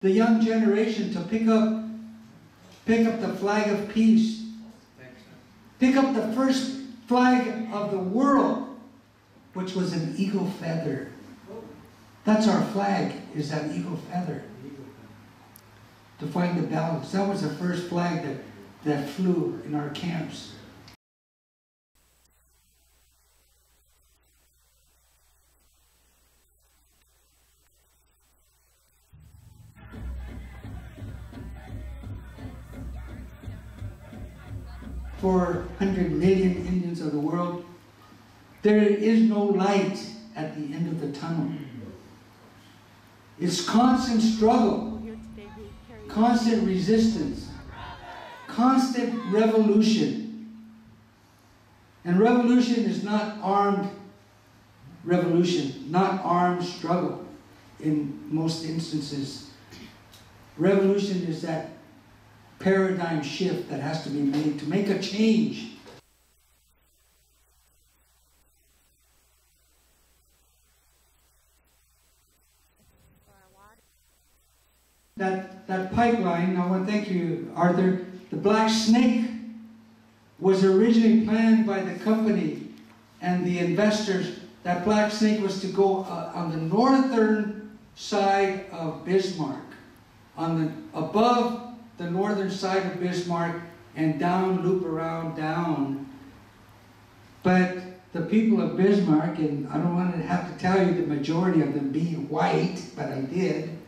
the young generation to pick up the flag of peace. Pick up the first flag of the world, which was an eagle feather. That's our flag, is that eagle feather. To find the balance. That was the first flag that flew in our camps. For 100 million Indians of the world, there is no light at the end of the tunnel. It's constant struggle, constant resistance, constant revolution. And revolution is not armed revolution, not armed struggle in most instances. Revolution is that paradigm shift that has to be made to make a change. That pipeline, I want to thank you, Arthur, the Black Snake was originally planned by the company and the investors. That Black Snake was to go on the northern side of Bismarck, above the northern side of Bismarck, and down, loop around, down. But the people of Bismarck, and I don't want to have to tell you the majority of them being white, but I did,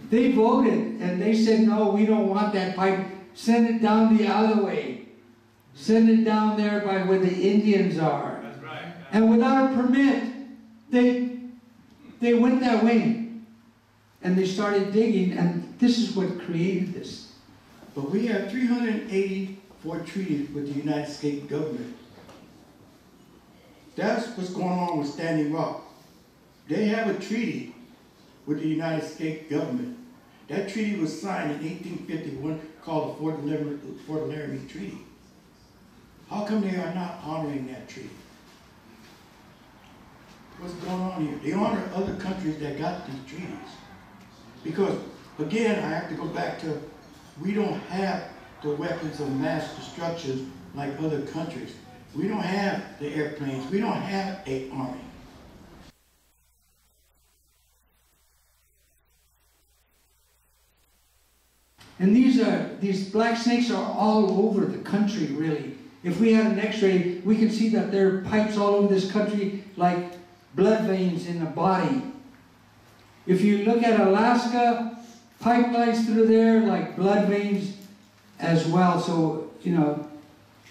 they voted and they said, no, we don't want that pipe. Send it down the other way. Send it down there by where the Indians are. That's right. And without a permit, they went that way. And they started digging, and this is what created this. But we have 384 treaties with the United States government. That's what's going on with Standing Rock. They have a treaty with the United States government. That treaty was signed in 1851 called the Fort Laramie Treaty. How come they are not honoring that treaty? What's going on here? They honor other countries that got these treaties. Because, again, I have to go back to, we don't have the weapons of mass destruction like other countries. We don't have the airplanes. We don't have an army. And these black snakes are all over the country, really. If we had an x-ray, we can see that there are pipes all over this country like blood veins in the body. If you look at Alaska, pipelines through there like blood veins as well. So, you know,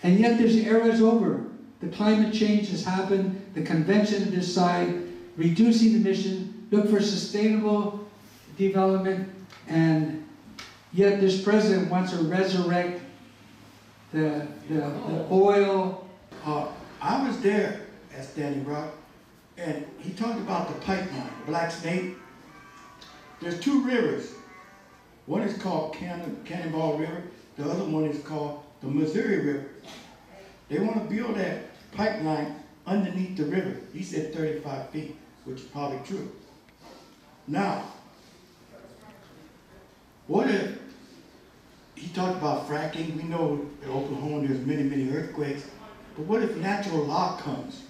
and yet there's eras over. The climate change has happened. The convention decide reducing emission, look for sustainable development, and yet this president wants to resurrect the oil. I was there at Standing Rock, and he talked about the pipeline, the Black Snake. There's two rivers. One is called Cannonball River. The other one is called the Missouri River. They want to build that pipeline underneath the river. He said 35 feet, which is probably true. Now, what if he talked about fracking? We know in Oklahoma there's many, many earthquakes. But what if natural law comes?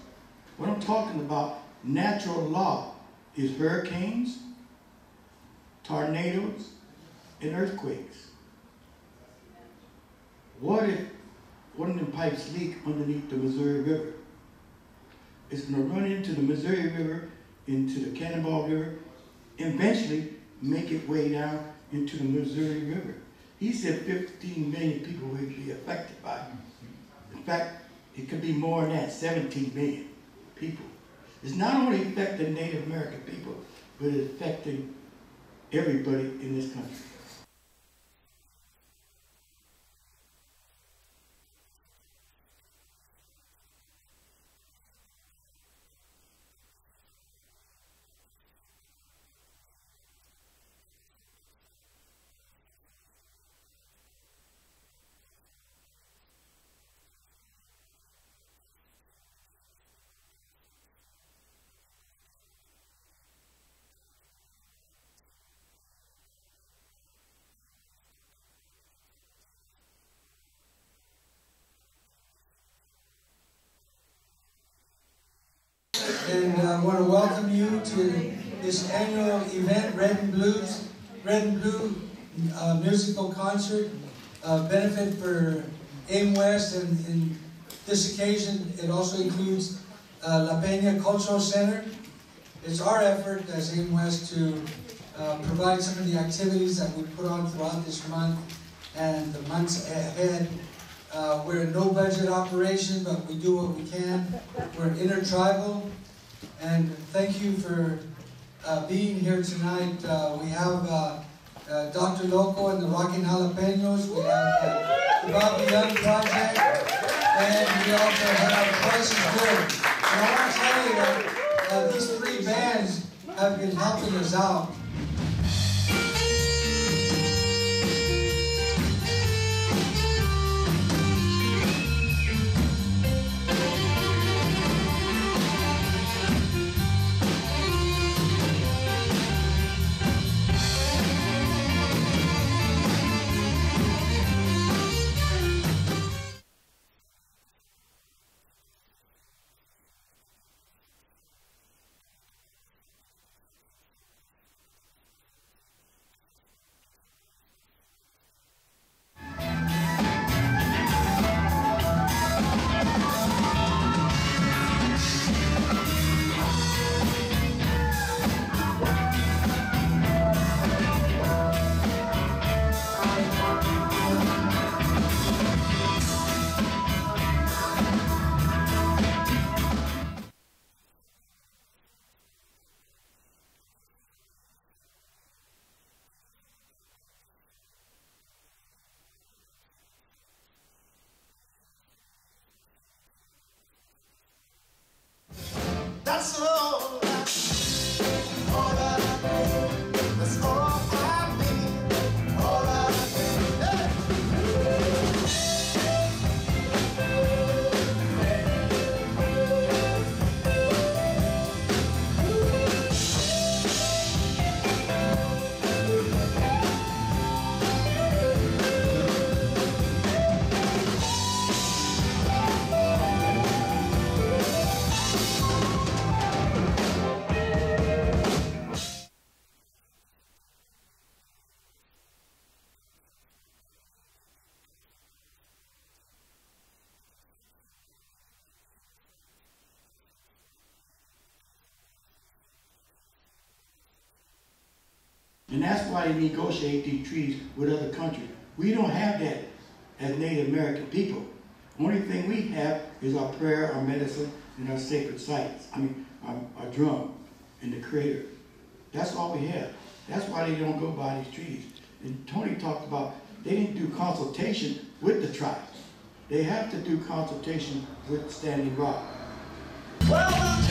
What I'm talking about, natural law, is hurricanes, tornadoes, and earthquakes. What if one of them pipes leak underneath the Missouri River? It's going to run into the Missouri River, into the Cannonball River, and eventually make its way down into the Missouri River. He said 15 million people will be affected by it. In fact, it could be more than that, 17 million people. It's not only affecting Native American people, but it's affecting everybody in this country. want to welcome you to this annual event, Red and Blue musical concert, benefit for AIM West, and in this occasion it also includes La Peña Cultural Center. It's our effort as AIM West to provide some of the activities that we put on throughout this month and the months ahead. We're a no-budget operation, but we do what we can. We're intertribal, and thank you for being here tonight. We have Dr. Loco and the Rockin' Jalapenos. We have the Bobby Young Project, and we also have Price is Good. And I want to tell you that these three bands have been helping us out. That's all that I need. That's all I need. All I And that's why they negotiate these treaties with other countries. We don't have that as Native American people. Only thing we have is our prayer, our medicine, and our sacred sites. I mean, our drum and the Creator. That's all we have. That's why they don't go by these treaties. And Tony talked about they didn't do consultation with the tribes. They have to do consultation with Standing Rock. Well,